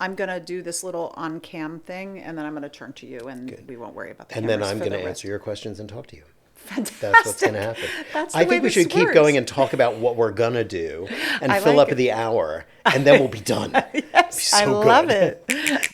I'm going to do this little on-cam thing, and then I'm going to turn to you, and we won't worry about the And then cameras I'm for going the to rest. answer your questions and talk to you. That's what's Fantastic. going to happen. That's the I way think we this should keep works. going and talk about what we're going to do and I fill like up it. the hour, and then we'll be done. Yes, I So love good. it.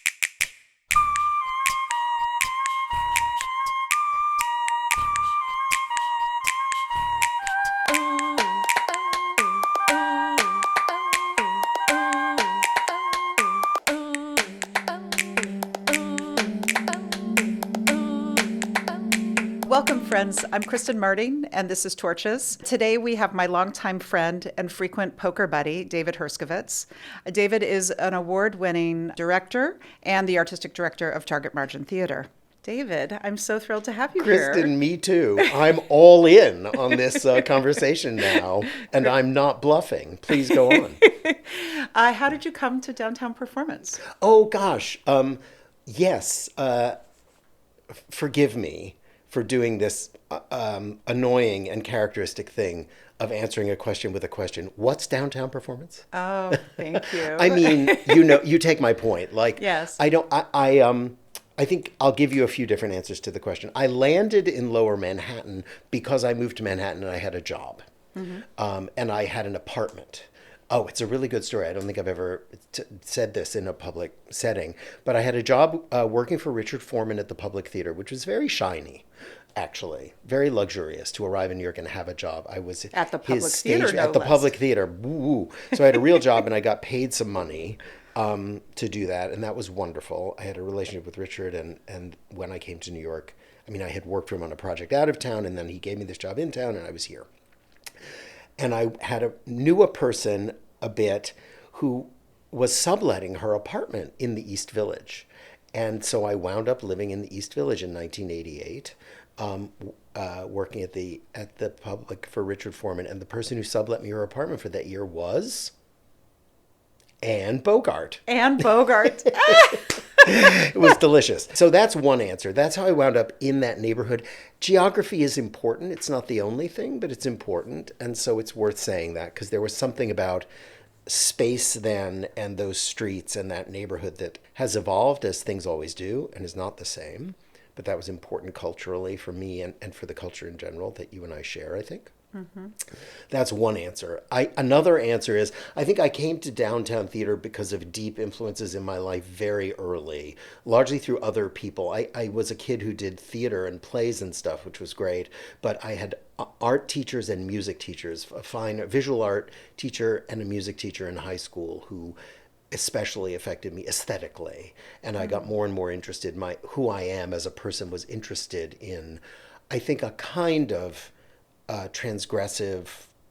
Welcome, friends. I'm Kristen Marting, and this is Torches. Today, we have my longtime friend and frequent poker buddy, David Herskovitz. David is an award-winning director and the artistic director of Target Margin Theater. David, I'm so thrilled to have you here. Kristen, me too. I'm all in on this conversation now, and I'm not bluffing. Please go on. How did you come to Downtown Performance? Oh, gosh. Yes. Forgive me for doing this annoying and characteristic thing of answering a question with a question. What's Downtown Performance? Oh, thank you. I mean, you take my point. Like, Yes. I think I'll give you a few different answers to the question. I landed in Lower Manhattan because I moved to Manhattan and I had a job, and I had an apartment. Oh, it's a really good story. I don't think I've ever said this in a public setting, but I had a job working for Richard Foreman at the Public Theater, which was very shiny, actually, very luxurious to arrive in New York and have a job. I was At the his Public Theater, no at the less. Public Theater. Woo-woo. So I had a real job and I got paid some money to do that, and that was wonderful. I had a relationship with Richard, and when I came to New York, I mean, I had worked for him on a project out of town, and then he gave me this job in town, and I was here. And I knew a person a bit who was subletting her apartment in the East Village. And so I wound up living in the East Village in 1988, working at the Public for Richard Foreman. And the person who sublet me her apartment for that year was Anne Bogart. Anne Bogart. It was delicious. So that's one answer. That's how I wound up in that neighborhood. Geography is important. It's not the only thing, but it's important. And so it's worth saying that because there was something about space then and those streets and that neighborhood that has evolved as things always do and is not the same. But that was important culturally for me and for the culture in general that you and I share, I think. That's one answer. Another answer is I think I came to downtown theater because of deep influences in my life very early, largely through other people. I was a kid who did theater and plays and stuff, which was great, but I had art teachers and music teachers, a fine visual art teacher and a music teacher in high school who especially affected me aesthetically. And I got more and more interested. Who I am as a person was interested in, I think, a kind of transgressive,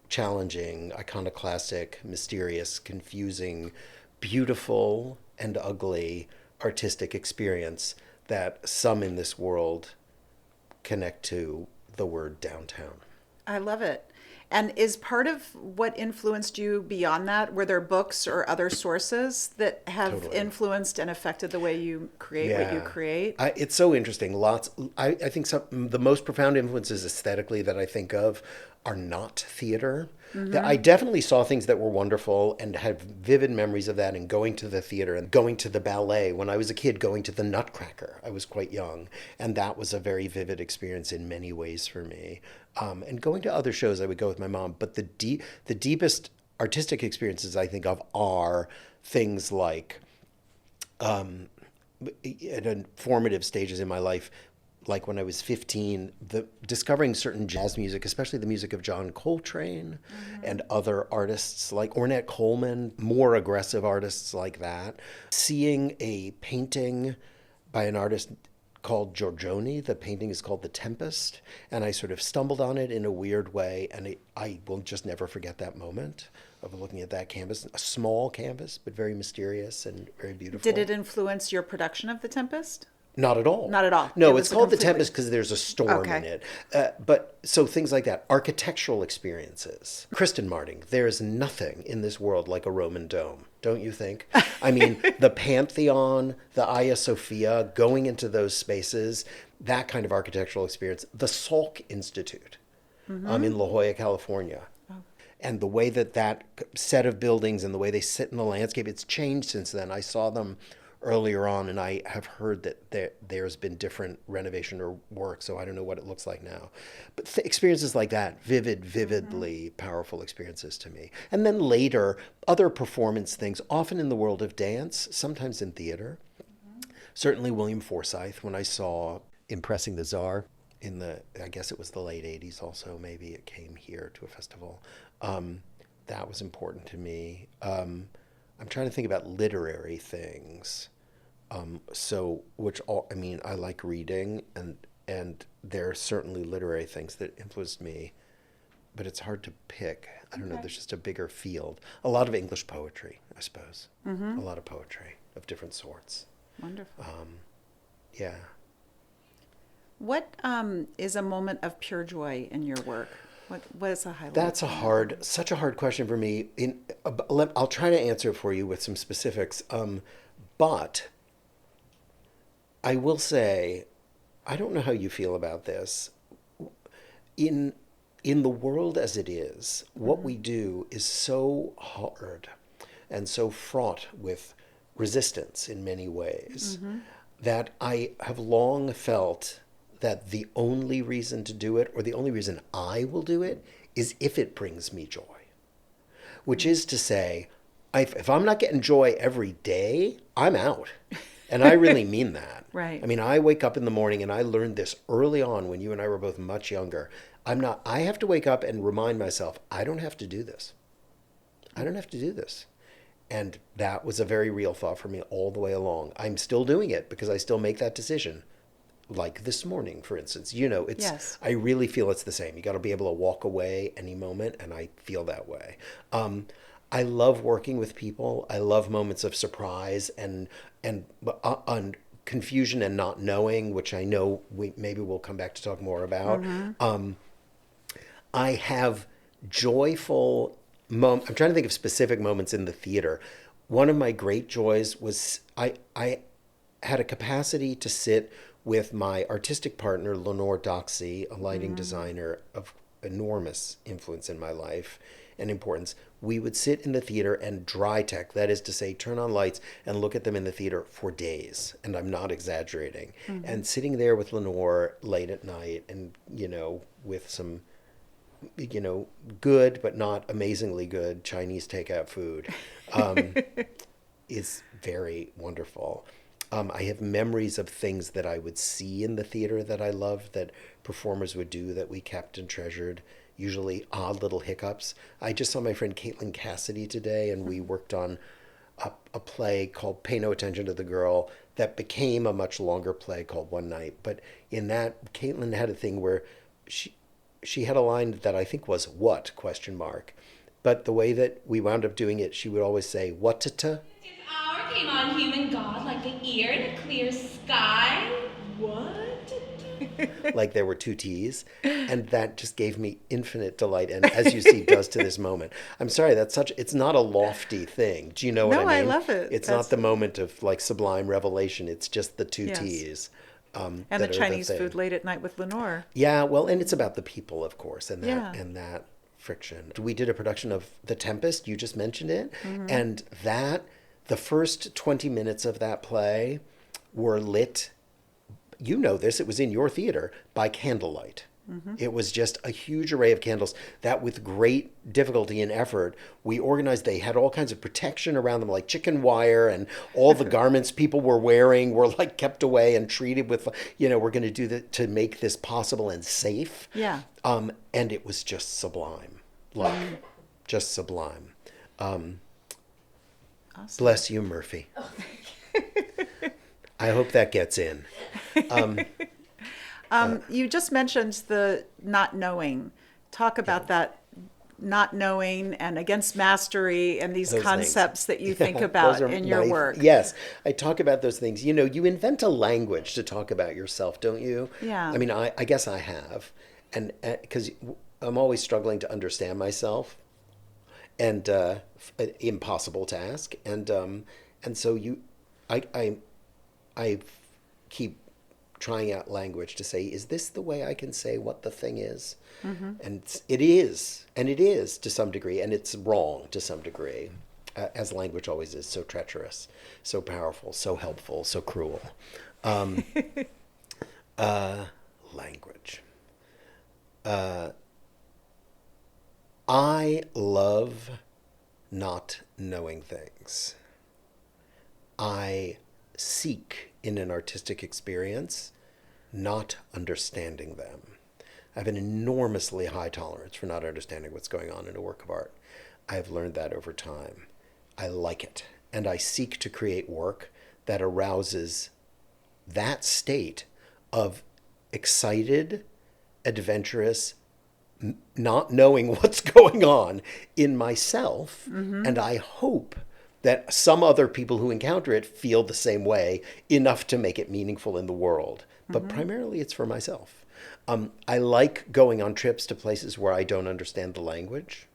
challenging, iconoclastic, mysterious, confusing, beautiful, and ugly artistic experience that some in this world connect to the word downtown. I love it. And is part of what influenced you beyond that, were there books or other sources that have Totally. influenced and affected the way you create what you create? It's so interesting. I think the most profound influences aesthetically that I think of are not theater. I definitely saw things that were wonderful and had vivid memories of that, and going to the theater and going to the ballet. When I was a kid, going to the Nutcracker, I was quite young, and that was a very vivid experience in many ways for me. And going to other shows, I would go with my mom. But the deepest artistic experiences I think of are things like at formative stages in my life, like when I was 15, discovering certain jazz music, especially the music of John Coltrane and other artists like Ornette Coleman, more aggressive artists like that. Seeing a painting by an artist called Giorgione. The painting is called The Tempest, and I sort of stumbled on it in a weird way, and I will just never forget that moment of looking at that canvas, a small canvas, but very mysterious and very beautiful. Did it influence your production of The Tempest? Not at all. Not at all. No, It it's was called The completely- Tempest because there's a storm in Okay. it. But so things like that, architectural experiences. Kristen Marting, there is nothing in this world like a Roman dome, don't you think? I mean, the Pantheon, the Hagia Sophia, going into those spaces, that kind of architectural experience. The Salk Institute in La Jolla, California. And the way that set of buildings and the way they sit in the landscape, it's changed since then. I saw them earlier on, and I have heard that there's been different renovation or work, so I don't know what it looks like now. But experiences like that, vividly powerful experiences to me. And then later, other performance things, often in the world of dance, sometimes in theater. Certainly William Forsythe, when I saw Impressing the Tsar in I guess it was the late 80s also, maybe it came here to a festival. That was important to me. I'm trying to think about literary things. I like reading, and there are certainly literary things that influenced me, but it's hard to pick. I don't know, there's just a bigger field. A lot of English poetry, I suppose. A lot of poetry of different sorts. Wonderful. Yeah. What is a moment of pure joy in your work? What is a highlight? That's such a hard question for me. I'll try to answer it for you with some specifics. But I will say, I don't know how you feel about this. In the world as it is, what we do is so hard and so fraught with resistance in many ways that I have long felt that the only reason to do it, or the only reason I will do it, is if it brings me joy. Which is to say, if I'm not getting joy every day, I'm out. And I really mean that. Right. I mean, I wake up in the morning, and I learned this early on when you and I were both much younger. I have to wake up and remind myself, I don't have to do this. I don't have to do this. And that was a very real thought for me all the way along. I'm still doing it because I still make that decision. Like this morning, for instance, Yes. I really feel it's the same. You got to be able to walk away any moment, and I feel that way. I love working with people. I love moments of surprise and confusion and not knowing, which I know maybe we'll come back to talk more about. I have joyful moments. I'm trying to think of specific moments in the theater. One of my great joys was I had a capacity to sit with my artistic partner, Lenore Doxey, a lighting designer of enormous influence in my life and importance. We would sit in the theater and dry tech, that is to say, turn on lights and look at them in the theater for days. And I'm not exaggerating. And sitting there with Lenore late at night and, with some, good but not amazingly good Chinese takeout food is very wonderful. I have memories of things that I would see in the theater that I loved, that performers would do that we kept and treasured, usually odd little hiccups. I just saw my friend Caitlin Cassidy today, and we worked on a play called Pay No Attention to the Girl that became a much longer play called One Night. But in that, Caitlin had a thing where she had a line that I think was "what?" question mark. But the way that we wound up doing it, she would always say, "What-ta-ta?" Hour came on human god like the ear in a clear sky. What? Like there were two T's, and that just gave me infinite delight, and as you see, does to this moment. I'm sorry, it's not a lofty thing. Do you know what I mean? No, I love it. It's not the moment of like sublime revelation. It's just the two Yes. T's. And that the are Chinese thing. food late at night with Lenore. Yeah, well, and it's about the people, of course, and Yeah. that friction. We did a production of The Tempest. You just mentioned it, and the first 20 minutes of that play were lit. You know this, it was in your theater, by candlelight. It was just a huge array of candles that with great difficulty and effort, we organized. They had all kinds of protection around them, like chicken wire, and all the garments people were wearing were like kept away and treated with, we're going to do that to make this possible and safe. Yeah. And it was just sublime, just sublime. Awesome. Bless you, Murphy. I hope that gets in. You just mentioned the not knowing. Talk about that not knowing and against mastery and these Those concepts things. that you think Yeah, about those are in your my- work. Yes, I talk about those things. You invent a language to talk about yourself, don't you? Yeah. I mean, I guess I have, and because I'm always struggling to understand myself, and impossible task, and so I keep trying out language to say, is this the way I can say what the thing is? And it is to some degree, and it's wrong to some degree, as language always is, so treacherous, so powerful, so helpful, so cruel. Language. I love not knowing things. I seek in an artistic experience not understanding them. I have an enormously high tolerance for not understanding what's going on in a work of art. I have learned that over time. I like it, and I seek to create work that arouses that state of excited, adventurous, not knowing what's going on in myself. And I hope that some other people who encounter it feel the same way enough to make it meaningful in the world. But primarily it's for myself. I like going on trips to places where I don't understand the language.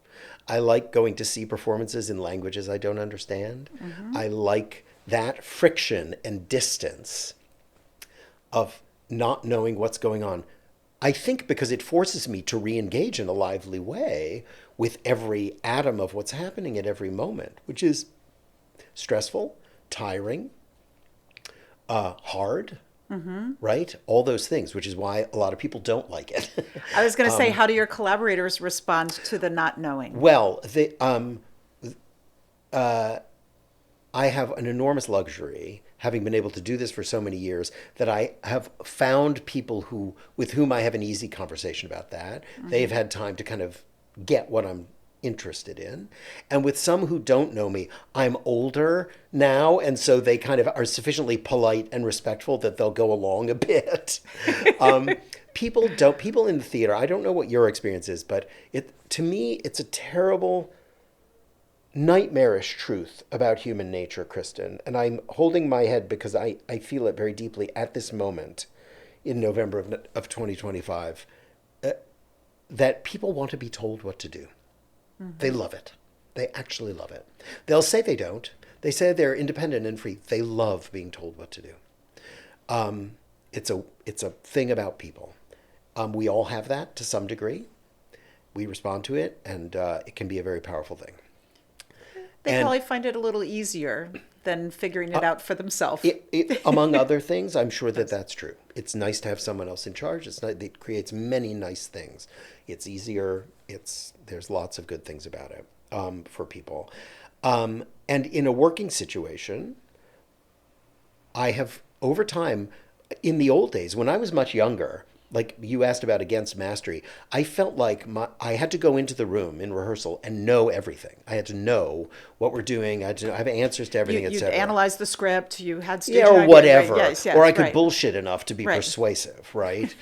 I like going to see performances in languages I don't understand. I like that friction and distance of not knowing what's going on. I think because it forces me to re-engage in a lively way with every atom of what's happening at every moment, which is stressful, tiring, hard, right? All those things, which is why a lot of people don't like it. I was going to say, how do your collaborators respond to the not knowing? Well, I have an enormous luxury, having been able to do this for so many years, that I have found people with whom I have an easy conversation about that. They've had time to kind of get what I'm interested in. And with some who don't know me, I'm older now, and so they kind of are sufficiently polite and respectful that they'll go along a bit. People in the theater, I don't know what your experience is, but to me, it's a terrible, nightmarish truth about human nature, Kristen. And I'm holding my head because I feel it very deeply at this moment in November of 2025, that people want to be told what to do. They love it. They actually love it. They'll say they don't. They say they're independent and free. They love being told what to do. It's a thing about people. We all have that to some degree. We respond to it, and it can be a very powerful thing. They probably find it a little easier than figuring it out for themselves. Among other things, I'm sure that's true. It's nice to have someone else in charge. It creates many nice things. It's easier. There's lots of good things about it for people. And in a working situation, I have, over time, in the old days, when I was much younger, like you asked about Against Mastery, I felt like I had to go into the room in rehearsal and know everything. I had to know what we're doing. I had to have answers to everything, You'd etc. analyze the script. You had stage or whatever. Right? Yes, or I could right. bullshit enough to be persuasive, right?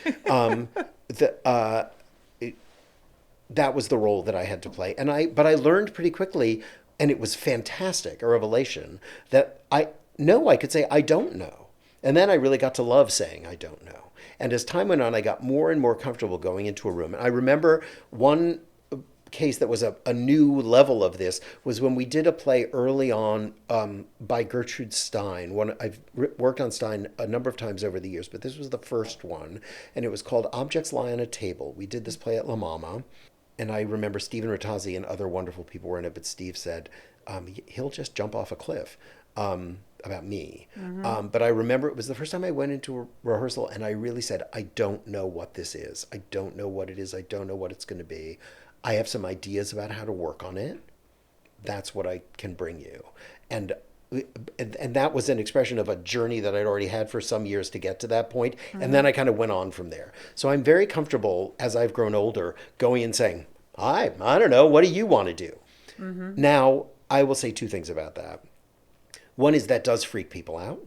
That was the role that I had to play. But I learned pretty quickly, and it was fantastic, a revelation, that I could say, I don't know. And then I really got to love saying, I don't know. And as time went on, I got more and more comfortable going into a room. And I remember one case that was a new level of this was when we did a play early on by Gertrude Stein. I've worked on Stein a number of times over the years, but this was the first one. And it was called Objects Lie on a Table. We did this play at La Mama. And I remember Stephen Rattazzi and other wonderful people were in it, but Steve said, he'll just jump off a cliff. About me. But I remember it was the first time I went into a rehearsal and I really said, I don't know what this is. I don't know what it is. I don't know what it's going to be. I have some ideas about how to work on it. That's what I can bring you. And that was an expression of a journey that I'd already had for some years to get to that point. And then I kind of went on from there. So I'm very comfortable as I've grown older going and saying, I don't know, what do you want to do? Now, I will say two things about that. One is that does freak people out,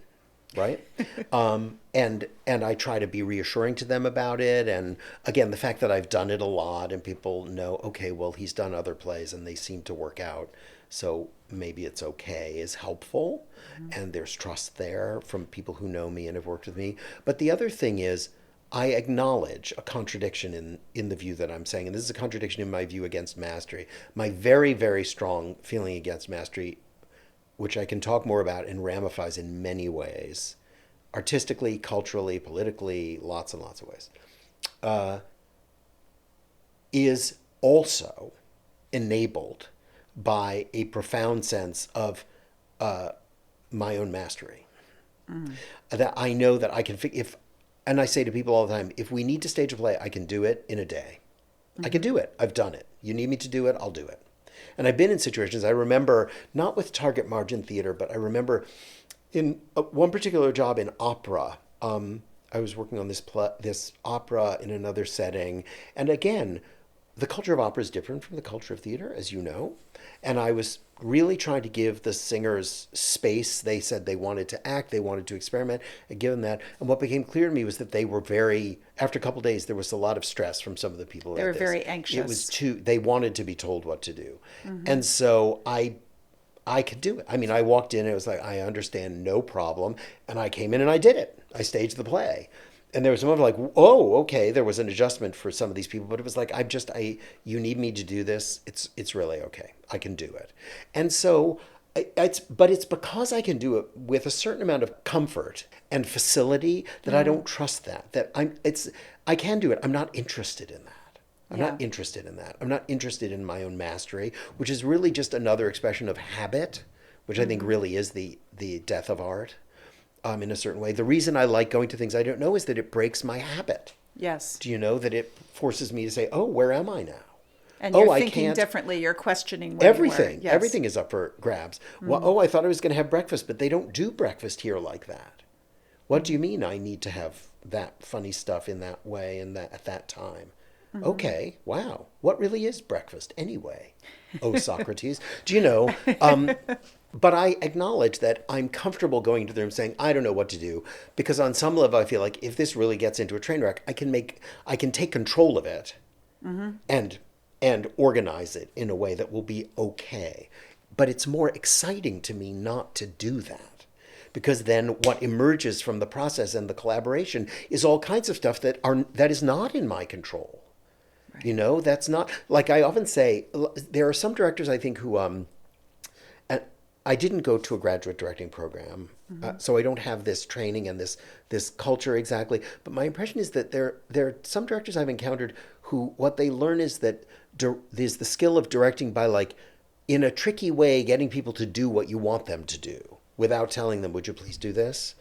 right? And I try to be reassuring to them about it. And again, the fact that I've done it a lot and people know, okay, well, he's done other plays and they seem to work out, so maybe it's okay, is helpful. And there's trust there from people who know me and have worked with me. But the other thing is, I acknowledge a contradiction in the view that I'm saying, and this is a contradiction in my view against mastery. My very, very strong feeling against mastery, which I can talk more about and ramifies in many ways, artistically, culturally, politically, lots and lots of ways, is also enabled by a profound sense of my own mastery. That I know that I can, and I say to people all the time, if we need to stage a play, I can do it in a day. I can do it. I've done it. You need me to do it, I'll do it. And I've been in situations, I remember, not with target margin theater, but I remember in one particular job in opera, I was working on this opera in another setting. And again, the culture of opera is different from the culture of theater, as you know. And I was really trying to give the singers space. They said they wanted to act, they wanted to experiment, and give them that. And what became clear to me was that they were after a couple of days, there was a lot of stress from some of the people. They were very anxious. It was they wanted to be told what to do. And so I could do it. I mean, I walked in and it was like, I understand, no problem. And I came in and I did it. I staged the play. And there was someone like, oh, okay, there was an adjustment for some of these people, but it was like, you need me to do this. It's really okay. I can do it. And so it's because I can do it with a certain amount of comfort and facility that I don't trust that I can do it. I'm not interested in that. I'm not interested in that. I'm not interested in my own mastery, which is really just another expression of habit, which I think really is the death of art. In a certain way. The reason I like going to things I don't know is that it breaks my habit. Yes. Do you know that it forces me to say, oh, where am I now? And you're thinking differently. You're questioning where everything. You were. Yes. Everything is up for grabs. Well, I thought I was going to have breakfast, but they don't do breakfast here like that. What do you mean I need to have that funny stuff in that way and that at that time? Okay, wow. What really is breakfast anyway? Oh, Socrates. Do you know? But I acknowledge that I'm comfortable going to the room saying, I don't know what to do, because on some level I feel like if this really gets into a train wreck, I can take control of it and organize it in a way that will be okay. But it's more exciting to me not to do that, because then what emerges from the process and the collaboration is all kinds of stuff that is not in my control. Right. You know, that's not, like I often say, there are some directors I think who, and I didn't go to a graduate directing program, so I don't have this training and this culture exactly. But my impression is that there are some directors I've encountered who what they learn is that there's the skill of directing by, like, in a tricky way, getting people to do what you want them to do without telling them, would you please do this?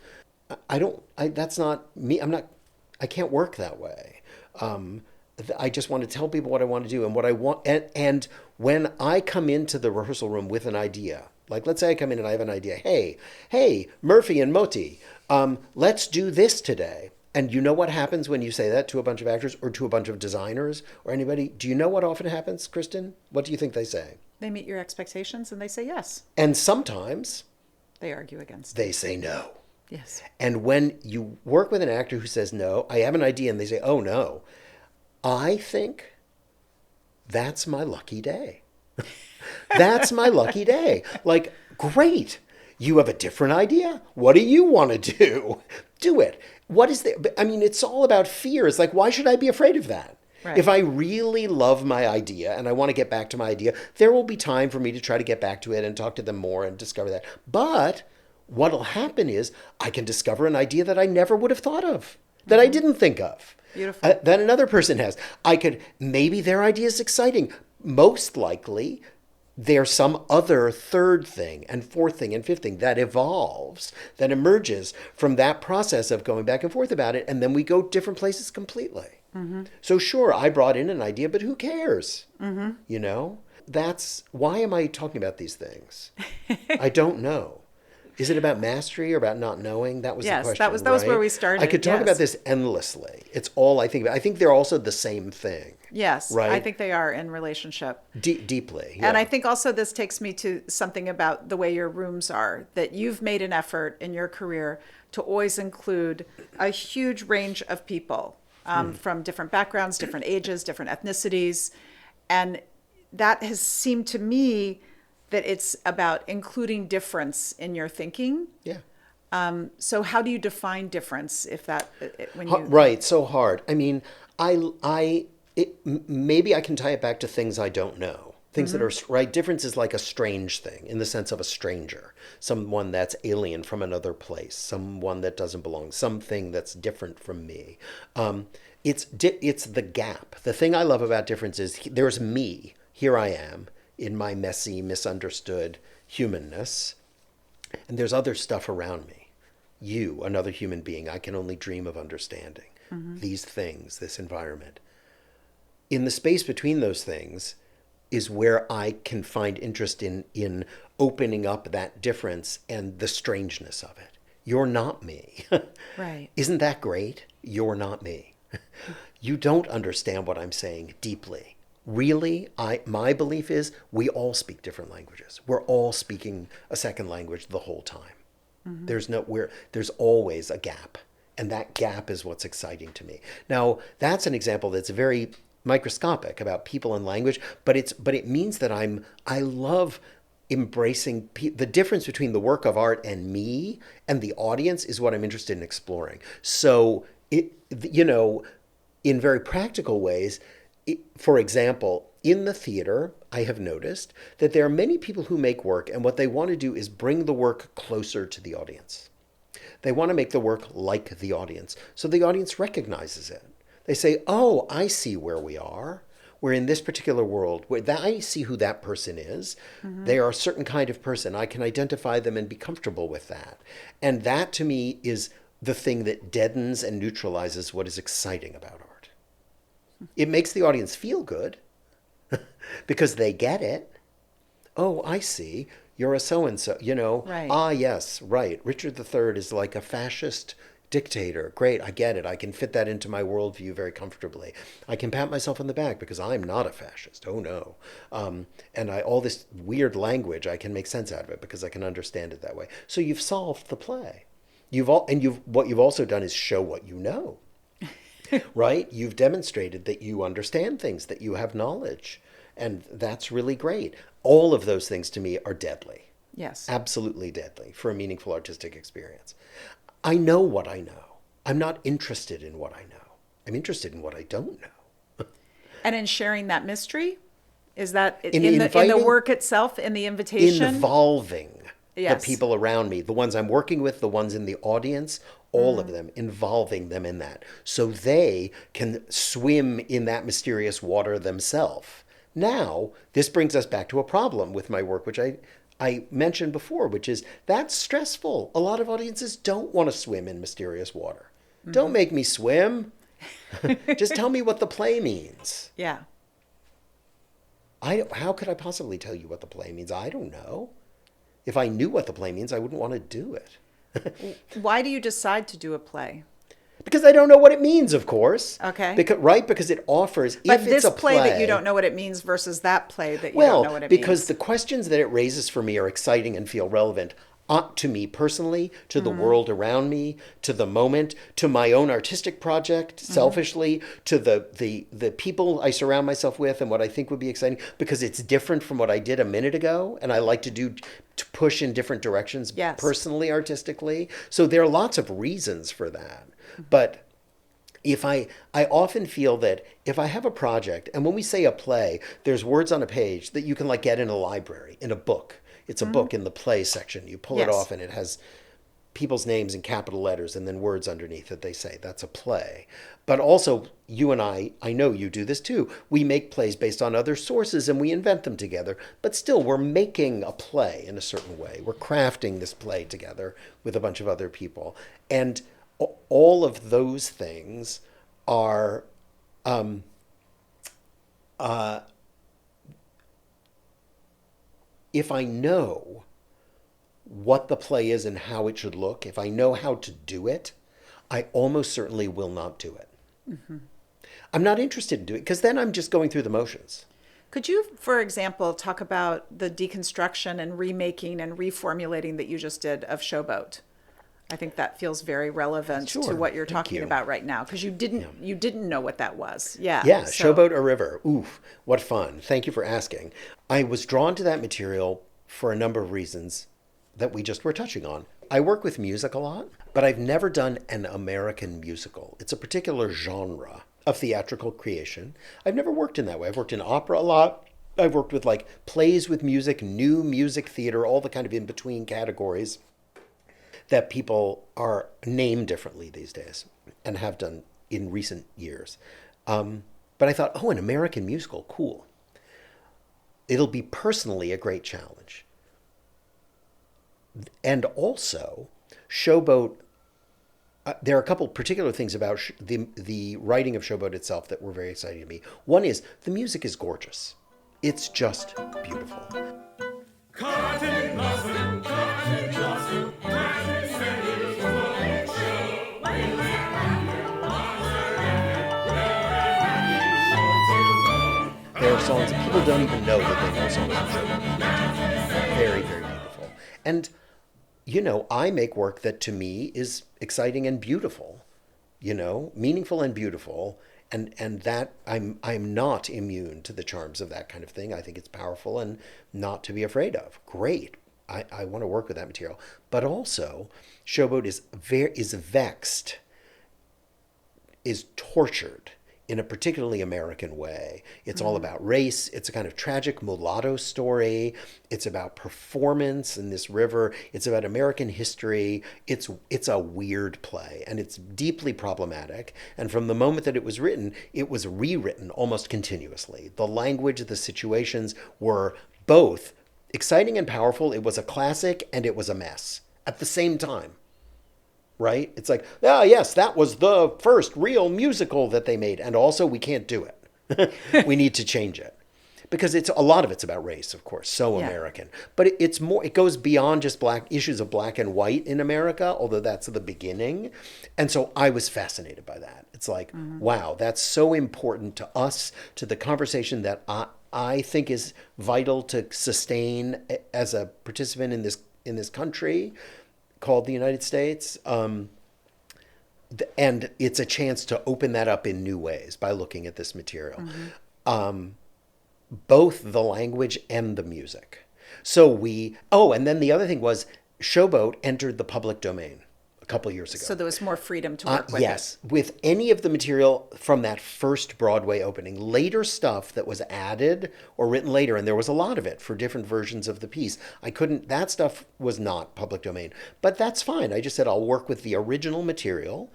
That's not me. I can't work that way. I just want to tell people what I want to do and what I want. And when I come into the rehearsal room with an idea, like let's say I come in and I have an idea, hey, Murphy and Moti, let's do this today. And you know what happens when you say that to a bunch of actors or to a bunch of designers or anybody? Do you know what often happens, Kristen? What do you think they say? They meet your expectations and they say yes. And sometimes they argue against they say no. Yes. And when you work with an actor who says no, I have an idea, and they say, oh no, I think that's my lucky day. That's my lucky day. Like, great. You have a different idea. What do you want to do? Do it. What is the, I mean, it's all about fear. It's like, why should I be afraid of that? Right. If I really love my idea and I want to get back to my idea, there will be time for me to try to get back to it and talk to them more and discover that. But what'll happen is I can discover an idea that I never would have thought of, that I didn't think of. Beautiful. That another person has. Maybe their idea is exciting. Most likely, there's some other third thing and fourth thing and fifth thing that evolves, that emerges from that process of going back and forth about it, and then we go different places completely. Mm-hmm. So sure, I brought in an idea, but who cares? Mm-hmm. You know? Why am I talking about these things? I don't know. Is it about mastery or about not knowing? That was the question. Yes, that was where we started. I could talk about this endlessly. It's all I think about. I think they're also the same thing. Yes, right? I think they are in relationship. Deeply. Yeah. And I think also this takes me to something about the way your rooms are, that you've made an effort in your career to always include a huge range of people from different backgrounds, different ages, different ethnicities. And that has seemed to me that it's about including difference in your thinking. Yeah. So how do you define difference Right, so hard. I mean, maybe I can tie it back to things I don't know. Things that are, right? Difference is like a strange thing in the sense of a stranger, someone that's alien from another place, someone that doesn't belong, something that's different from me. It's the gap. The thing I love about difference is there's me. Here I am in my messy, misunderstood humanness. And there's other stuff around me. You, another human being, I can only dream of understanding. These things, this environment. In the space between those things is where I can find interest in opening up that difference and the strangeness of it. You're not me. Right. Isn't that great? You're not me. You don't understand what I'm saying deeply. Really, my belief is we all speak different languages. We're all speaking a second language the whole time. There's always a gap, and that gap is what's exciting to me. Now, that's an example that's very microscopic about people and language, but it means that I love embracing the difference between the work of art and me and the audience is what I'm interested in exploring. So in very practical ways, for example, in the theater, I have noticed that there are many people who make work, and what they want to do is bring the work closer to the audience. They want to make the work like the audience, so the audience recognizes it. They say, oh, I see where we are. We're in this particular world where I see who that person is. They are a certain kind of person. I can identify them and be comfortable with that. And that to me is the thing that deadens and neutralizes what is exciting about art. It makes the audience feel good because they get it. Oh, I see. You're a so-and-so, Right. Ah, yes, right. Richard III is like a fascist dictator. Great, I get it. I can fit that into my worldview very comfortably. I can pat myself on the back because I'm not a fascist. Oh, no. And all this weird language, I can make sense out of it because I can understand it that way. So you've solved the play. What you've also done is show what you know. Right? You've demonstrated that you understand things, that you have knowledge. And that's really great. All of those things to me are deadly. Yes. Absolutely deadly for a meaningful artistic experience. I know what I know. I'm not interested in what I know. I'm interested in what I don't know. And in sharing that mystery, is that In in the inviting- work itself, in the invitation? Involving Yes. the people around me, the ones I'm working with, the ones in the audience, all of them, involving them in that. So they can swim in that mysterious water themselves. Now, this brings us back to a problem with my work, which I mentioned before, which is that's stressful. A lot of audiences don't want to swim in mysterious water. Don't make me swim. Just tell me what the play means. Yeah. How could I possibly tell you what the play means? I don't know. If I knew what the play means, I wouldn't want to do it. Why do you decide to do a play? Because I don't know what it means, of course. Okay. Because it offers, But if this it's a play that you don't know what it means versus that play that you don't know what it because means. the questions that it raises for me are exciting and feel relevant to me personally, to the world around me, to the moment, to my own artistic project, selfishly, to the people I surround myself with and what I think would be exciting, because it's different from what I did a minute ago, and I like to push in different directions Yes. personally, artistically. So there are lots of reasons for that. But if I often feel that if I have a project, and when we say a play, there's words on a page that you can get in a library, in a book. It's a book in the play section. You pull it Yes. off and it has people's names in capital letters and then words underneath that they say. That's a play. But also, you and I know you do this too. We make plays based on other sources and we invent them together. But still, we're making a play in a certain way. We're crafting this play together with a bunch of other people. And all of those things are if I know what the play is and how it should look, if I know how to do it, I almost certainly will not do it. I'm not interested in doing it because then I'm just going through the motions. Could you, for example, talk about the deconstruction and remaking and reformulating that you just did of Showboat? I think that feels very relevant to Sure. what you're Thank talking you. about right now, because you didn't know what that was. Yeah. Yeah, so- Showboat a River. Oof, what fun. Thank you for asking. I was drawn to that material for a number of reasons that we just were touching on. I work with music a lot, but I've never done an American musical. It's a particular genre of theatrical creation. I've never worked in that way. I've worked in opera a lot. I've worked with like plays with music, new music theater, all the kind of in between categories that people are named differently these days and have done in recent years. But I thought, oh, an American musical, cool. It'll be personally a great challenge. And also, Showboat, there are a couple particular things about the writing of Showboat itself that were very exciting to me. One is the music is gorgeous. It's just beautiful. Cotton blossom, there are songs that people don't even know that they know songs from Showboat. Very, very beautiful. And, you know, I make work that to me is exciting and beautiful, you know, meaningful and beautiful. And that I'm not immune to the charms of that kind of thing. I think it's powerful and not to be afraid of. Great. I want to work with that material. But also, Showboat is vexed, is tortured in a particularly American way. It's all about race. It's a kind of tragic mulatto story. It's about performance in this river. It's about American history. It's a weird play, and it's deeply problematic. And from the moment that it was written, it was rewritten almost continuously. The language, the situations were both exciting and powerful. It was a classic, and it was a mess at the same time. Right? It's like, ah, yes, that was the first real musical that they made. And also, we can't do it. We need to change it. Because a lot of it's about race, of course, so Yeah. American. But it's more, it goes beyond just issues of black and white in America, although that's the beginning. And so I was fascinated by that. It's like, wow, that's so important to us, to the conversation that I think is vital to sustain as a participant in this country called the United States. And it's a chance to open that up in new ways by looking at this material. Both the language and the music. And then the other thing was Showboat entered the public domain a couple years ago. So there was more freedom to work with Yes, with any of the material from that first Broadway opening. Later stuff that was added or written later, and there was a lot of it for different versions of the piece. That stuff was not public domain. But that's fine. I just said I'll work with the original material,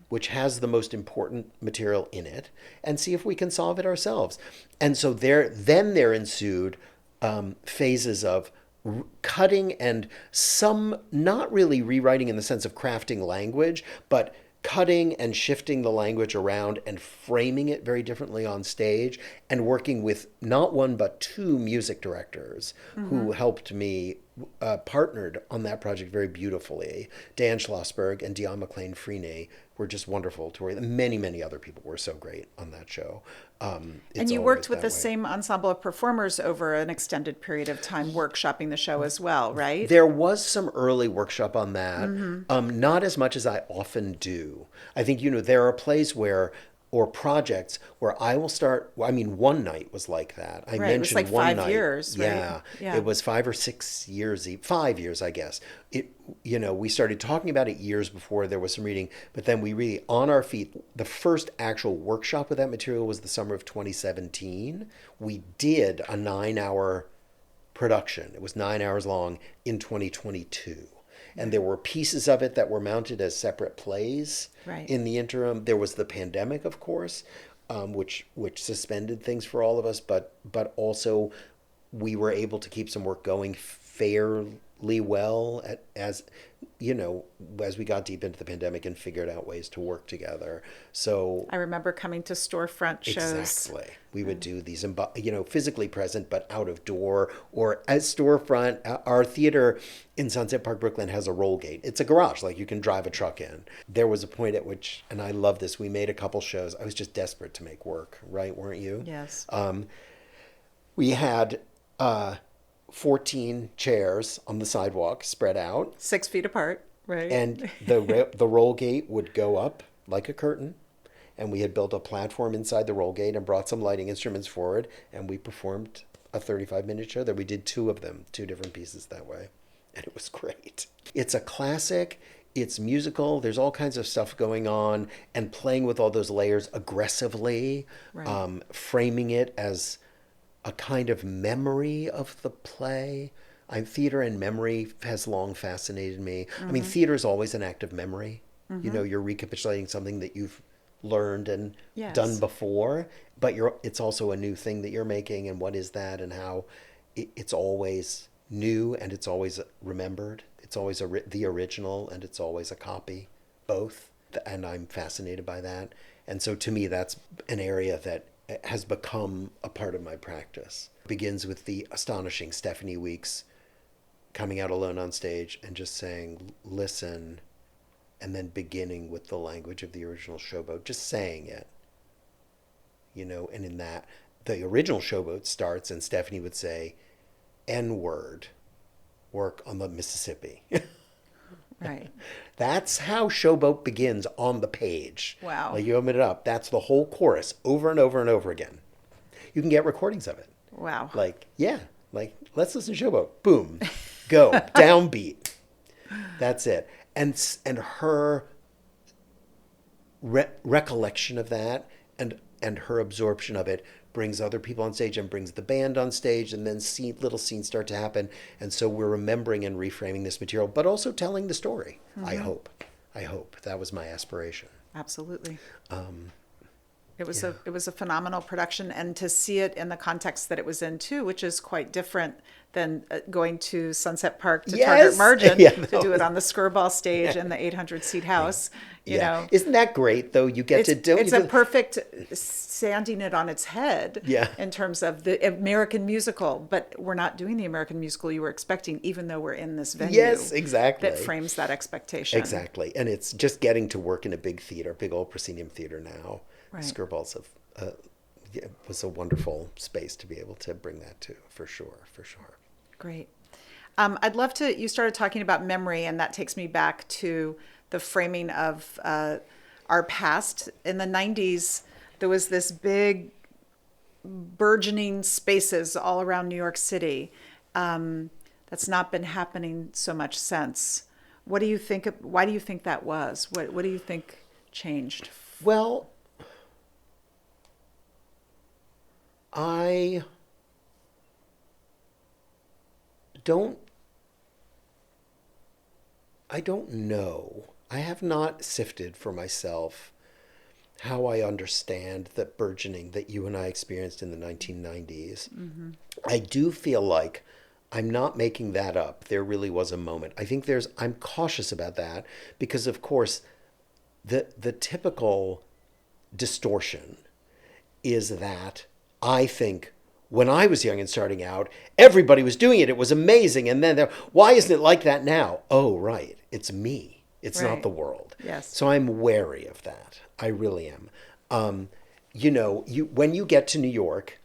which has the most important material in it, and see if we can solve it ourselves. And so there ensued phases of cutting and some not really rewriting in the sense of crafting language, but cutting and shifting the language around and framing it very differently on stage, and working with not one but two music directors who helped me, partnered on that project very beautifully. Dan Schlossberg and Dion McLean-Freeney were just wonderful to work with. Many, many other people were so great on that show. And you worked with the same ensemble of performers over an extended period of time, workshopping the show as well, right? There was some early workshop on that, not as much as I often do. I think, there are plays or projects where I will start. I mean, One Night was like that. I Right, it was mentioned like One 5 Night. years, right? Yeah, Yeah. it was 5 or 6 years, 5 years, I guess. We started talking about it years before there was some reading, but then we really, on our feet, the first actual workshop with that material was the summer of 2017. We did a 9-hour production. It was 9 hours long in 2022. And there were pieces of it that were mounted as separate plays Right. in the interim. There was the pandemic, of course, which suspended things for all of us, but also we were able to keep some work going fairly well as we got deep into the pandemic and figured out ways to work together. So I remember coming to storefront shows. exactly. We would do these, physically present, but out of door or as storefront. Our theater in Sunset Park, Brooklyn has a roll gate. It's a garage, like you can drive a truck in. There was a point at which, and I love this, we made a couple shows. I was just desperate to make work, right? Weren't you? Yes. We had 14 chairs on the sidewalk spread out. 6 feet apart, right? And the roll gate would go up like a curtain. And we had built a platform inside the roll gate and brought some lighting instruments forward. And we performed a 35-minute show that we did 2 of them, 2 different pieces that way. And it was great. It's a classic. It's musical. There's all kinds of stuff going on, and playing with all those layers aggressively, Right. framing it as a kind of memory of the play. Theater and memory has long fascinated me. I mean, theater is always an act of memory. You know, you're recapitulating something that you've learned and Yes. done before, but it's also a new thing that you're making, and what is that, and how it's always new and it's always remembered. It's always the original and it's always a copy, both. And I'm fascinated by that. And so to me, that's an area that has become a part of my practice. It begins with the astonishing Stephanie Weeks coming out alone on stage and just saying, listen, and then beginning with the language of the original Showboat, just saying it, you know, and in that, the original Showboat starts and Stephanie would say, N-word, work on the Mississippi. Right. That's how Showboat begins on the page. Wow. Like you open it up, that's the whole chorus over and over and over again. You can get recordings of it. Wow. Like, yeah, like let's listen to Showboat. Boom, go, downbeat. That's it. And her recollection of that and her absorption of it brings other people on stage and brings the band on stage, and then little scenes start to happen. And so we're remembering and reframing this material, but also telling the story. I hope that was my aspiration. Absolutely. It was a phenomenal production, and to see it in the context that it was in too, which is quite different than going to Sunset Park to Target Yes. Margin Yeah, to do it on the Skirball stage in the 800-seat house. You know, Isn't that great though? You get to do it's a perfect sanding it on its head. Yeah. In terms of the American musical, but we're not doing the American musical you were expecting, even though we're in this venue. Yes, exactly. That frames that expectation. Exactly. And it's just getting to work in a big theater, big old proscenium theater now. Right. Skirball's was a wonderful space to be able to bring that to, for sure. Great. I'd love to, you started talking about memory, and that takes me back to the framing of our past. In the 90s, there was this big burgeoning spaces all around New York City. That's not been happening so much since. What do you think, why do you think that was? What do you think changed? Well, I don't know. I have not sifted for myself how I understand that burgeoning that you and I experienced in the 1990s. Mm-hmm. I do feel like I'm not making that up. There really was a moment. I think I'm cautious about that because, of course, the typical distortion is that I think when I was young and starting out, everybody was doing it. It was amazing. And then why isn't it like that now? Oh, right. It's me. It's not Right. the world. Yes. So I'm wary of that. I really am. You know, when you get to New York,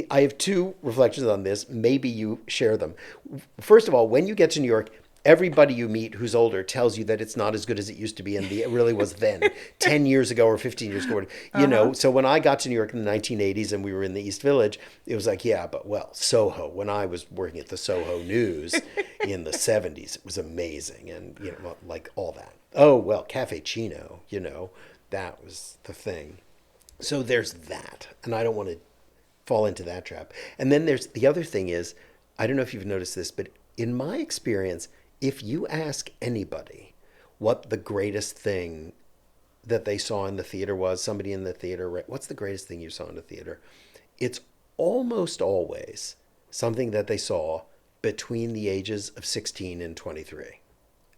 I have two reflections on this. Maybe you share them. First of all, when you get to New York, everybody you meet who's older tells you that it's not as good as it used to be and it really was then, 10 years ago or 15 years ago. You know, so when I got to New York in the 1980s and we were in the East Village, it was like, yeah, but well, Soho, when I was working at the Soho News in the 70s, it was amazing. And, you know, like all that. Oh, well, Cafe Chino, you know, that was the thing. So there's that. And I don't want to fall into that trap. And then there's the other thing is, I don't know if you've noticed this, but in my experience, if you ask anybody what the greatest thing that they saw in the theater was, somebody in the theater, what's the greatest thing you saw in the theater? It's almost always something that they saw between the ages of 16 and 23.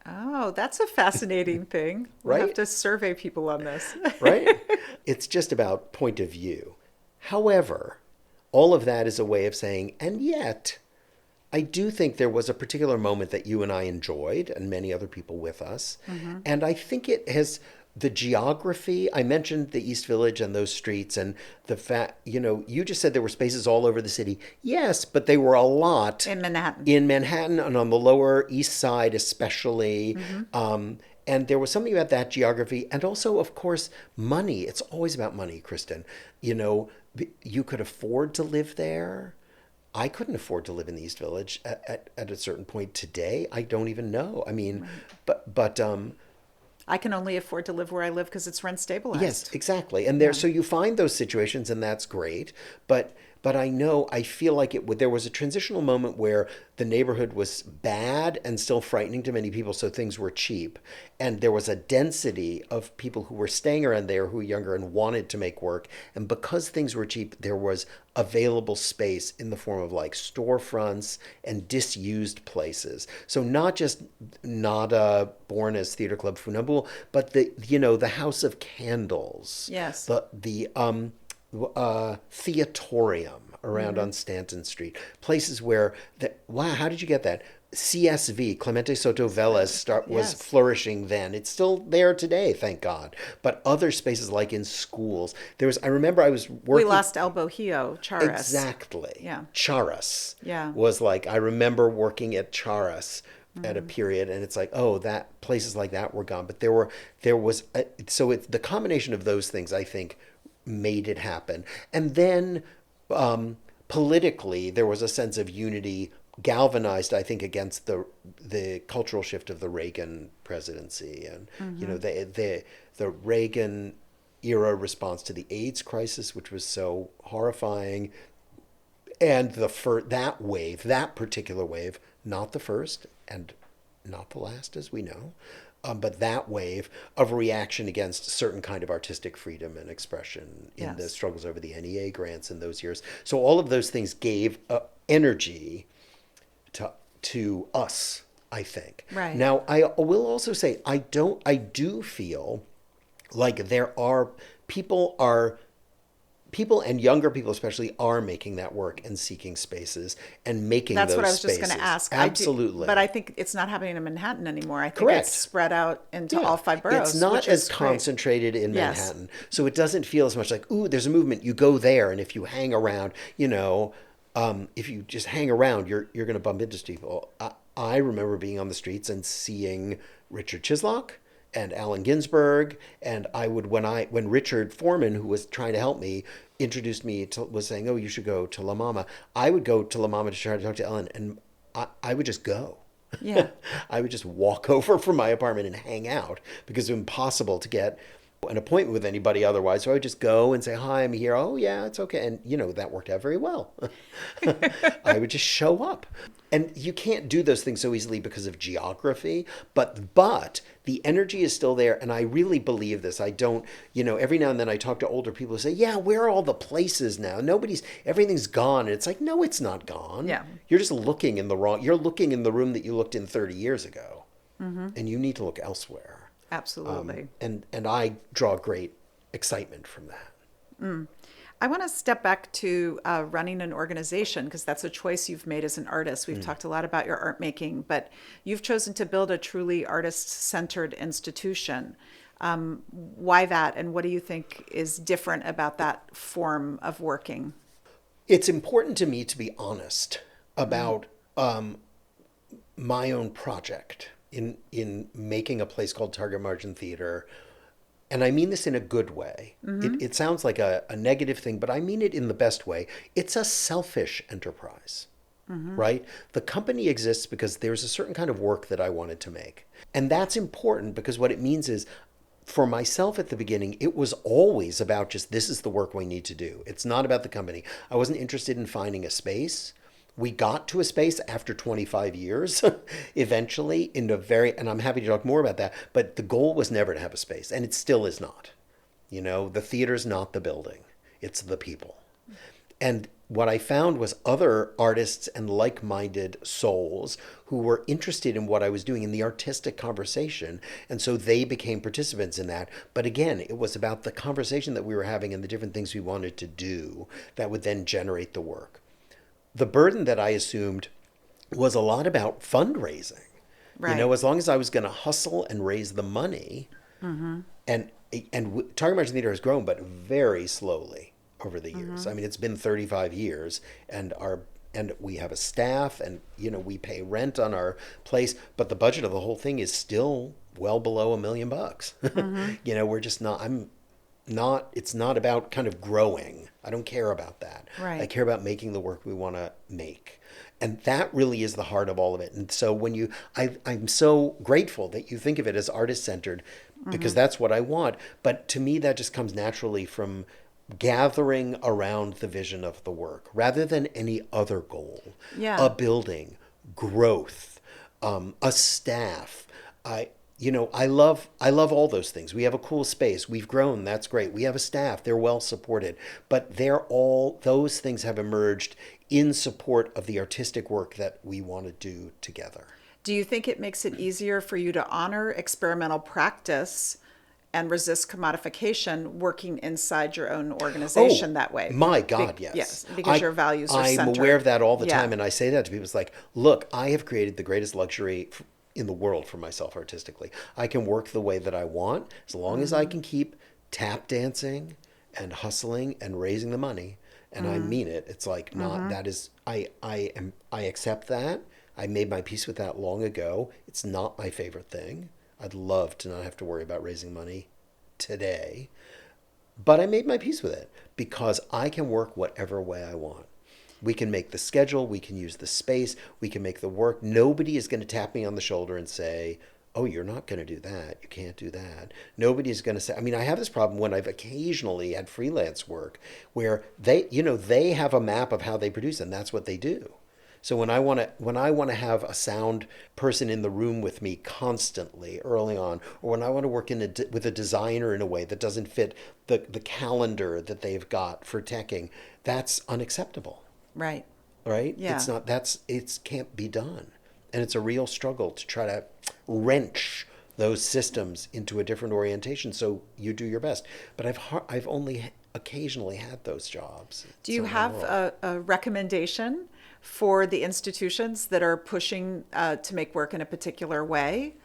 Oh, that's a fascinating thing. We'll have Right? to survey people on this. Right? It's just about point of view. However, all of that is a way of saying, and yet, I do think there was a particular moment that you and I enjoyed, and many other people with us. Mm-hmm. And I think it has the geography. I mentioned the East Village and those streets, and the fact, you know, you just said there were spaces all over the city. Yes, but they were a lot In Manhattan. In Manhattan and on the Lower East Side, especially. Mm-hmm. And there was something about that geography, and also, of course, money. It's always about money, Kristen. You know, you could afford to live there. I couldn't afford to live in the East Village at a certain point today. I don't even know. I mean, but I can only afford to live where I live because it's rent stabilized. yes, exactly. And there, so you find those situations, and that's great. But but I feel like there was a transitional moment where the neighborhood was bad and still frightening to many people, so things were cheap. And there was a density of people who were staying around there who were younger and wanted to make work. And because things were cheap, there was available space in the form of like storefronts and disused places. So not just Nada, Bornes, Theater Club, Funambule, but the House of Candles. Yes. The Theatorium around on Stanton Street. Places where, wow, how did you get that? CSV, Clemente Soto Vélez, was Yes. flourishing then. It's still there today, thank God. But other spaces like in schools, I remember I was We working. lost El Bohio, Charas. Exactly. Yeah. Charas. Yeah. Was like, I remember working at Charas at a period, and it's like, oh, that places like that were gone. But the combination of those things, I think, made it happen. And then politically, there was a sense of unity galvanized, I think, against the cultural shift of the Reagan presidency, and the Reagan era response to the AIDS crisis, which was so horrifying, and that particular wave, not the first and not the last, as we know, but that wave of reaction against certain kind of artistic freedom and expression in the Yes. struggles over the NEA grants in those years. So all of those things gave energy to us, I think. Right. Now, I will also say I do feel like people and younger people especially are making that work and seeking spaces and making That's those what I was spaces. just going to ask. Absolutely. But I think it's not happening in Manhattan anymore. I think Correct. it's spread out into Yeah. all 5 boroughs. It's not which as is great. concentrated in Yes. Manhattan. So it doesn't feel as much like, ooh, there's a movement. You go there, and if you hang around, if you just hang around, you're going to bump into people. I remember being on the streets and seeing Richard Chislock and Allen Ginsberg, and I would when Richard Foreman, who was trying to help me, introduced me was saying, oh, you should go to La Mama. I would go to La Mama to try to talk to Ellen, and I would just go. Yeah. I would just walk over from my apartment and hang out because it was impossible to get an appointment with anybody otherwise. So I would just go and say, hi, I'm here. Oh, yeah, it's okay. And, that worked out very well. I would just show up. And you can't do those things so easily because of geography, but the energy is still there. And I really believe this. I don't, every now and then I talk to older people who say, yeah, where are all the places now? Everything's gone. And it's like, no, it's not gone. Yeah. You're just looking you're looking in the room that you looked in 30 years ago. And you need to look elsewhere. Absolutely. And I draw great excitement from that. I want to step back to running an organization, because that's a choice you've made as an artist. We've talked a lot about your art making, but you've chosen to build a truly artist-centered institution. Why that, and what do you think is different about that form of working? It's important to me to be honest about my own project in making a place called Target Margin Theater. And I mean this in a good way. It sounds like a negative thing, but I mean it in the best way. It's a selfish enterprise, right? The company exists because there's a certain kind of work that I wanted to make. And that's important because what it means is, for myself at the beginning, it was always about just, this is the work we need to do. It's not about the company. I wasn't interested in finding a space. We got to a space after 25 years, eventually, and I'm happy to talk more about that, but the goal was never to have a space, and it still is not. The theater's not the building, it's the people. And what I found was other artists and like-minded souls who were interested in what I was doing in the artistic conversation, and so they became participants in that. But again, it was about the conversation that we were having and the different things we wanted to do that would then generate the work. The burden that I assumed was a lot about fundraising. Right. As long as I was going to hustle and raise the money, and Target Margin Theater has grown, but very slowly over the years. I mean, it's been 35 years, and we have a staff, and we pay rent on our place, but the budget of the whole thing is still well below $1 million. We're just not. It's not about kind of growing. I don't care about that. Right. I care about making the work we want to make. And that really is the heart of all of it. And so I'm so grateful that you think of it as artist-centered, because that's what I want. But to me, that just comes naturally from gathering around the vision of the work rather than any other goal. Yeah. A building, growth, a staff. I love all those things. We have a cool space. We've grown. That's great. We have a staff. They're well supported. But those things have emerged in support of the artistic work that we want to do together. Do you think it makes it easier for you to honor experimental practice and resist commodification working inside your own organization that way? My God, yes. Yes, because your values are I'm centered. aware of that all the Yeah. time, and I say that to people. It's like, look, I have created the greatest luxury in the world for myself artistically. I can work the way that I want as long as I can keep tap dancing and hustling and raising the money. And I mean it. It's like not that is I accept that. I made my peace with that long ago. It's not my favorite thing. I'd love to not have to worry about raising money today. But I made my peace with it because I can work whatever way I want. We can make the schedule, we can use the space, we can make the work. Nobody is going to tap me on the shoulder and say, oh, you're not going to do that. You can't do that. Nobody is going to say, I mean, I have this problem when I've occasionally had freelance work where they have a map of how they produce and that's what they do. So when I want to have a sound person in the room with me constantly early on, or when I want to work with a designer in a way that doesn't fit the calendar that they've got for teching, that's unacceptable. Right. Right? Yeah. It can't be done. And it's a real struggle to try to wrench those systems into a different orientation so you do your best. But I've only occasionally had those jobs. Do you have a recommendation for the institutions that are pushing to make work in a particular way?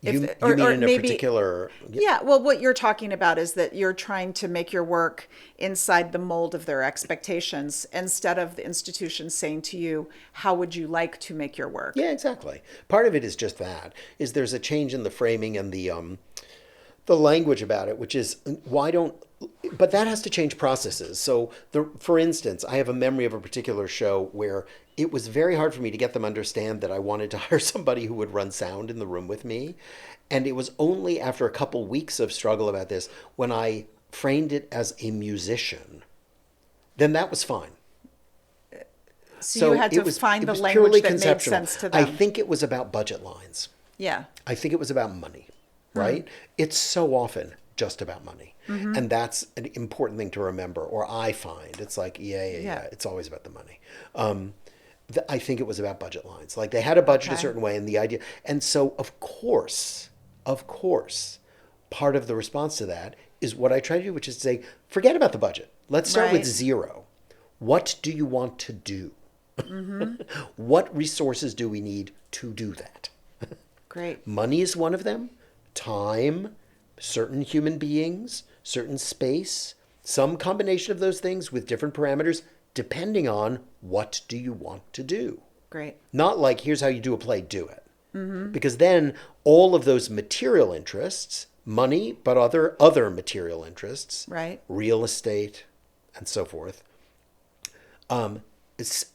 You mean in a particular... Yeah, well, what you're talking about is that you're trying to make your work inside the mold of their expectations instead of the institution saying to you, how would you like to make your work? Yeah, exactly. Part of it is just that, is there's a change in the framing and the language about it, which is but that has to change processes. So for instance, I have a memory of a particular show where it was very hard for me to get them to understand that I wanted to hire somebody who would run sound in the room with me. And it was only after a couple weeks of struggle about this when I framed it as a musician, then that was fine. So you had to find the language purely that made conceptual. sense to them. I think it was about budget lines. Yeah. I think it was about money, right? It's so often just about money. And that's an important thing to remember, or I find. It's like, yeah. It's always about the money. I think it was about budget lines. Like they had a budget a certain way and the idea. And so, of course, part of the response to that is what I try to do, which is to say, forget about the budget. Let's start with zero. What do you want to do? What resources do we need to do that? Great. Money is one of them. Time, certain human beings, certain space, some combination of those things with different parameters, depending on what do you want to do. Great. Not like, here's how you do a play, do it. Because then all of those material interests, money, but other material interests, Right. real estate, and so forth,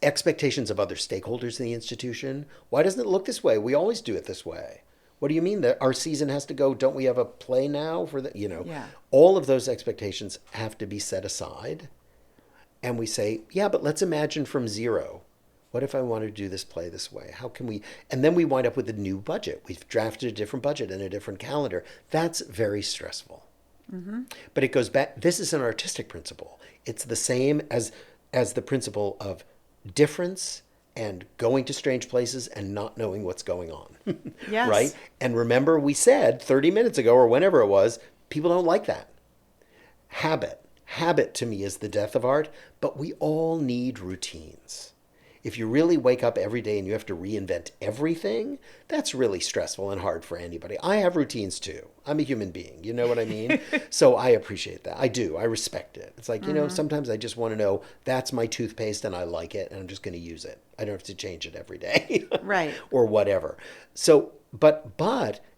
expectations of other stakeholders in the institution. Why doesn't it look this way? We always do it this way. What do you mean that our season has to go? Don't we have a play now for the, Yeah. all of those expectations have to be set aside. And we say, yeah, but let's imagine from zero. What if I wanted to do this play this way? How can we? And then we wind up with a new budget. We've drafted a different budget and a different calendar. That's very stressful. But it goes back. This is an artistic principle. It's the same as the principle of difference and going to strange places and not knowing what's going on. Yes. Right? And remember, we said 30 minutes ago or whenever it was, people don't like that. Habit to me is the death of art, but we all need routines. If you really wake up every day and you have to reinvent everything, that's really stressful and hard for anybody. I have routines too. I'm a human being. You know what I mean? So I appreciate that. I do. I respect it. It's like, sometimes I just want to know that's my toothpaste and I like it and I'm just going to use it. I don't have to change it every day. Right. Or whatever. So, but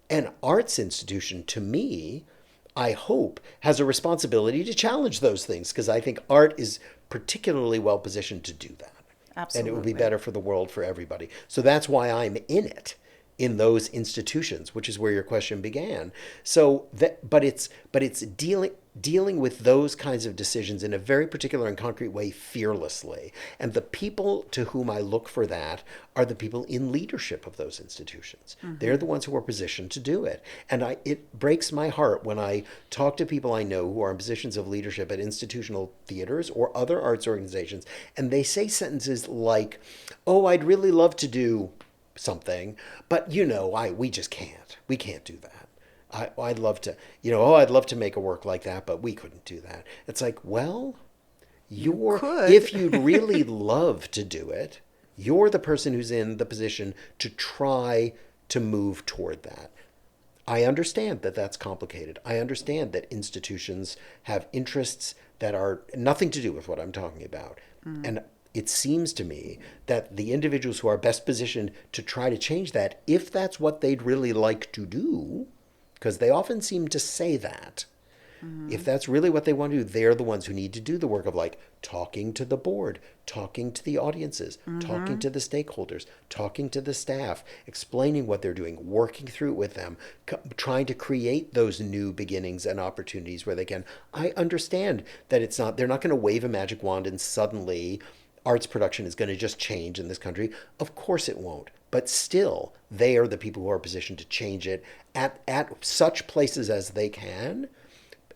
an arts institution to me, I hope, has a responsibility to challenge those things because I think art is particularly well positioned to do that. Absolutely. And it would be better for the world, for everybody. So that's why I'm in it, in those institutions, which is where your question began. So but it's dealing. dealing with those kinds of decisions in a very particular and concrete way fearlessly. And the people to whom I look for that are the people in leadership of those institutions. They're the ones who are positioned to do it. And it breaks my heart when I talk to people I know who are in positions of leadership at institutional theaters or other arts organizations, and they say sentences like, "Oh, I'd really love to do something, but we just can't. We can't do that. I'd love to, I'd love to make a work like that, but we couldn't do that." It's like, well, could. if you'd really love to do it, you're the person who's in the position to try to move toward that. I understand that that's complicated. I understand that institutions have interests that are nothing to do with what I'm talking about. And it seems to me that the individuals who are best positioned to try to change that, if that's what they'd really like to do, because they often seem to say that. If that's really what they want to do, they're the ones who need to do the work of like talking to the board, talking to the audiences, talking to the stakeholders, talking to the staff, explaining what they're doing, working through it with them, trying to create those new beginnings and opportunities where they can. I understand that they're not going to wave a magic wand and suddenly arts production is going to just change in this country. Of course it won't. But still, they are the people who are positioned to change it at such places as they can,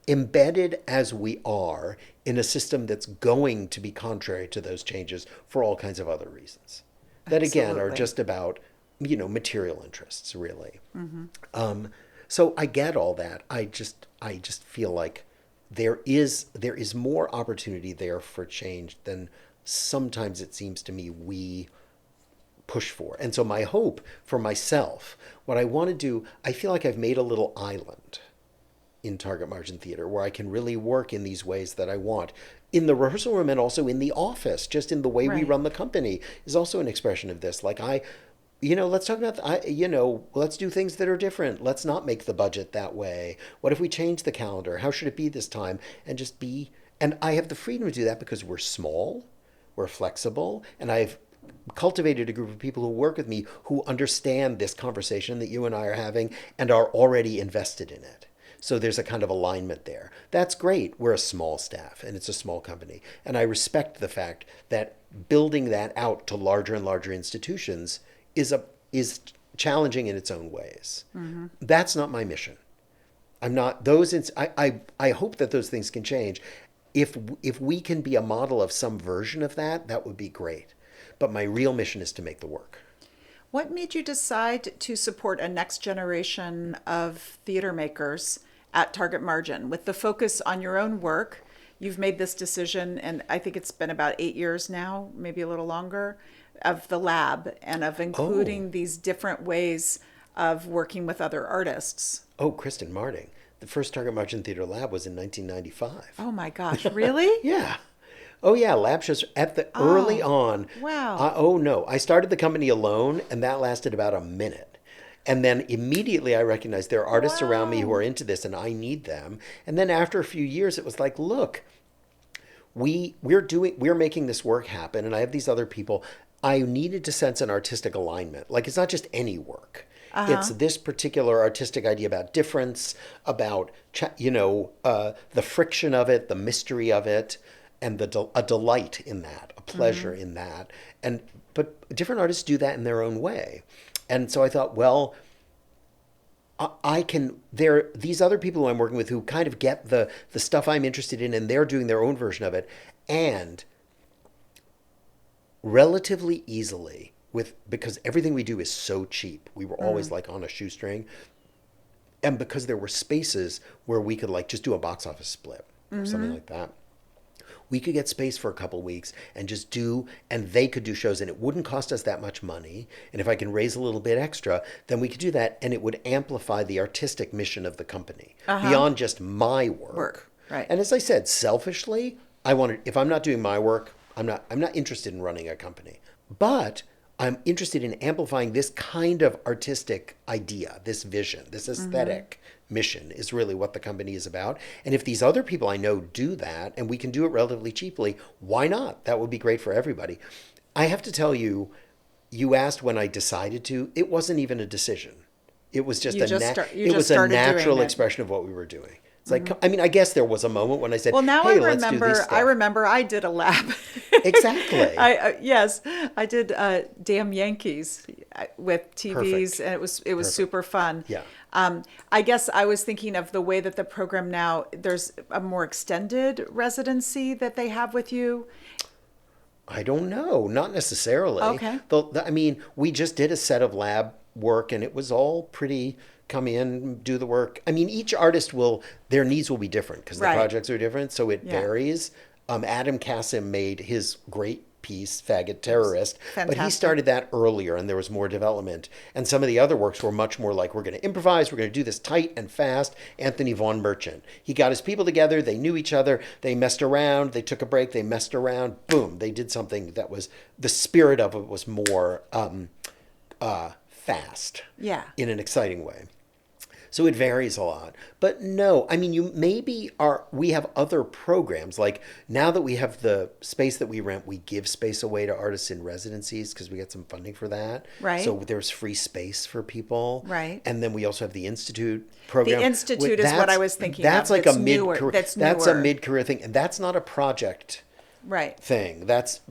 embedded as we are in a system that's going to be contrary to those changes for all kinds of other reasons. That, again, are Absolutely. just about, material interests, really. So I get all that. I just feel like there is more opportunity there for change than sometimes it seems to me we push for. And so my hope for myself, what I want to do, I feel like I've made a little island in Target Margin Theater where I can really work in these ways that I want. In the rehearsal room and also in the office, just in the way we Right. run the company is also an expression of this. Like let's talk about, let's do things that are different. Let's not make the budget that way. What if we change the calendar? How should it be this time? And just be, and I have the freedom to do that because we're small, we're flexible, and I've cultivated a group of people who work with me who understand this conversation that you and I are having and are already invested in it. So there's a kind of alignment there. That's great. We're a small staff and it's a small company. And I respect the fact that building that out to larger and larger institutions is challenging in its own ways. That's not my mission. I'm not those. I hope that those things can change. If we can be a model of some version of that, that would be great. But my real mission is to make the work. What made you decide to support a next generation of theater makers at Target Margin? With the focus on your own work, you've made this decision, and I think it's been about 8 years now, maybe a little longer, of the lab and of including these different ways of working with other artists. Oh, Kristen Marding. The first Target Margin Theater Lab was in 1995. Oh my gosh, really? Yeah. Oh, yeah. Lab shows at the early on. Wow. Oh, no. I started the company alone, and that lasted about a minute. And then immediately I recognized there are artists around me who are into this, and I need them. And then after a few years, it was like, look, we're making this work happen, and I have these other people. I needed to sense an artistic alignment. Like, it's not just any work. It's this particular artistic idea about difference, about the friction of it, the mystery of it, and a delight in that, a pleasure in that. But different artists do that in their own way. And so I thought, well, these other people who I'm working with who kind of get the stuff I'm interested in, and they're doing their own version of it, and relatively easily, because everything we do is so cheap. We were always like on a shoestring. And because there were spaces where we could like just do a box office split or something like that. We could get space for a couple weeks and just and they could do shows, and it wouldn't cost us that much money. And if I can raise a little bit extra, then we could do that, and it would amplify the artistic mission of the company beyond just my work. Right. And as I said, selfishly, if I'm not doing my work, I'm not interested in running a company. But I'm interested in amplifying this kind of artistic idea, this vision, this aesthetic mission is really what the company is about. And if these other people I know do that, and we can do it relatively cheaply, why not? That would be great for everybody. I have to tell you, you asked when I decided to, it wasn't even a decision. It was just You a just natural started doing it. expression of what we were doing. It's like, I mean, I guess there was a moment when I said, Well, now hey, I let's do this remember. stuff. I remember I did a lab. Exactly. Yes, I did Damn Yankees with TVs, Perfect. and it was super fun. Yeah. I guess I was thinking of the way that the program now, there's a more extended residency that they have with you. I don't know, not necessarily. Okay. I mean, we just did a set of lab work and it was all pretty come in, do the work. I mean, each artist their needs will be different because the Right. projects are different, so it Yeah. varies. Adam Kassim made his great piece, Faggot Terrorist, but he fantastic. started that earlier and there was more development. And some of the other works were much more like, we're going to improvise, we're going to do this tight and fast. Anthony Von Merchant. He got his people together, they knew each other, they messed around, they took a break, they messed around, boom, they did something that was, the spirit of it was more fast. Yeah. In an exciting way. So it varies a lot. But no, I mean, we have other programs. Like now that we have the space that we rent, we give space away to artists in residencies because we get some funding for that. Right. So there's free space for people. Right. And then we also have the Institute program. The Institute is what I was thinking That's of. like That's a newer. mid-career. That's That's a newer. mid-career thing. And that's not a project Right. thing. That's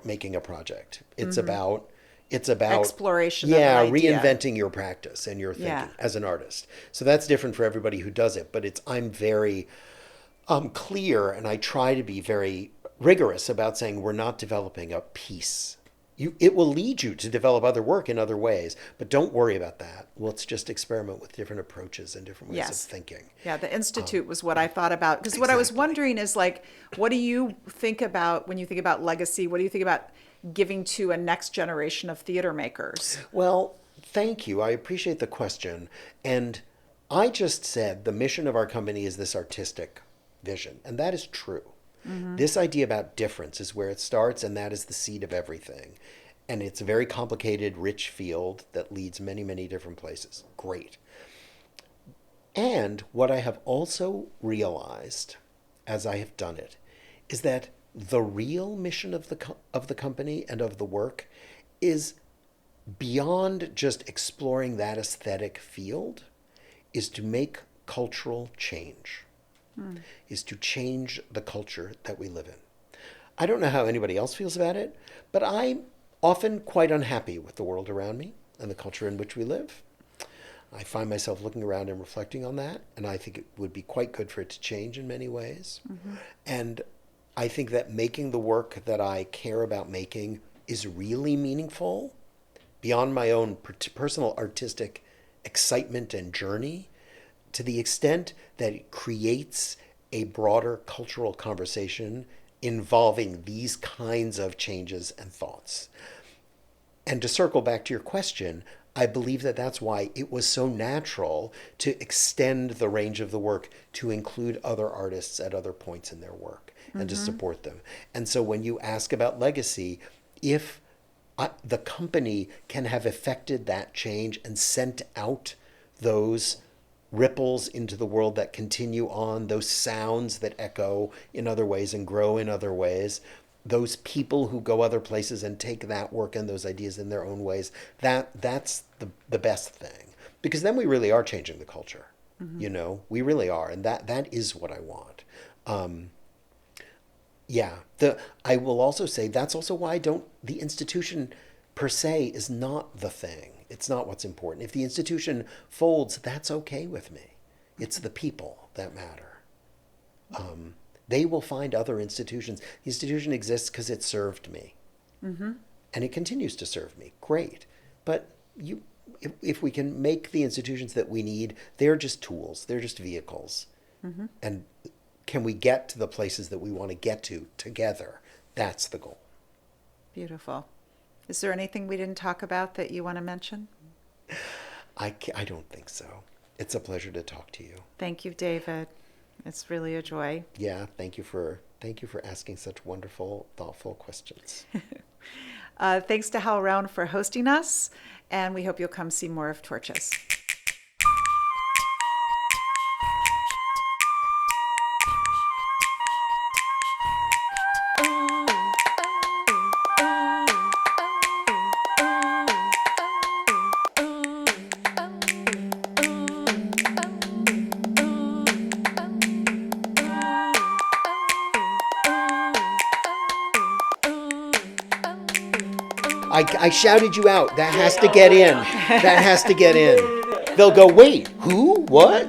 making a project. It's about Exploration of Yeah, an idea. reinventing your practice and your thinking Yeah. as an artist. So that's different for everybody who does it. But I'm very clear, and I try to be very rigorous about saying we're not developing a piece. It will lead you to develop other work in other ways, but don't worry about that. Let's just experiment with different approaches and different ways Yes. of thinking. Yeah, the Institute was what I thought about. Because what I was Exactly. wondering is like, what do you think about when you think about legacy? What do you think about giving to a next generation of theater makers? Well, thank you. I appreciate the question. And I just said the mission of our company is this artistic vision, and that is true. This idea about difference is where it starts, and that is the seed of everything. And it's a very complicated, rich field that leads many, many different places. Great. And what I have also realized as I have done it is that the real mission of the company and of the work is beyond just exploring that aesthetic field, is to make cultural change, is to change the culture that we live in. I don't know how anybody else feels about it, but I'm often quite unhappy with the world around me and the culture in which we live. I find myself looking around and reflecting on that, and I think it would be quite good for it to change in many ways. And I think that making the work that I care about making is really meaningful beyond my own personal artistic excitement and journey, to the extent that it creates a broader cultural conversation involving these kinds of changes and thoughts. And to circle back to your question, I believe that that's why it was so natural to extend the range of the work to include other artists at other points in their work and to support them. And so when you ask about legacy, if the company can have effected that change and sent out those ripples into the world that continue on, those sounds that echo in other ways and grow in other ways, those people who go other places and take that work and those ideas in their own ways, that's the best thing. Because then we really are changing the culture. You know, we really are. And that is what I want. I will also say that's also why the institution per se is not the thing. It's not what's important. If the institution folds, that's okay with me. It's the people that matter. They will find other institutions. The institution exists because it served me. And it continues to serve me. Great. But if we can make the institutions that we need, they're just tools. They're just vehicles. And can we get to the places that we want to get to together? That's the goal. Beautiful. Is there anything we didn't talk about that you want to mention? I don't think so. It's a pleasure to talk to you. Thank you, David. It's really a joy. Yeah, thank you for asking such wonderful, thoughtful questions. Thanks to HowlRound for hosting us, and we hope you'll come see more of Torches. I shouted you out. That has to get in. That has to get in. They'll go, wait, who? What?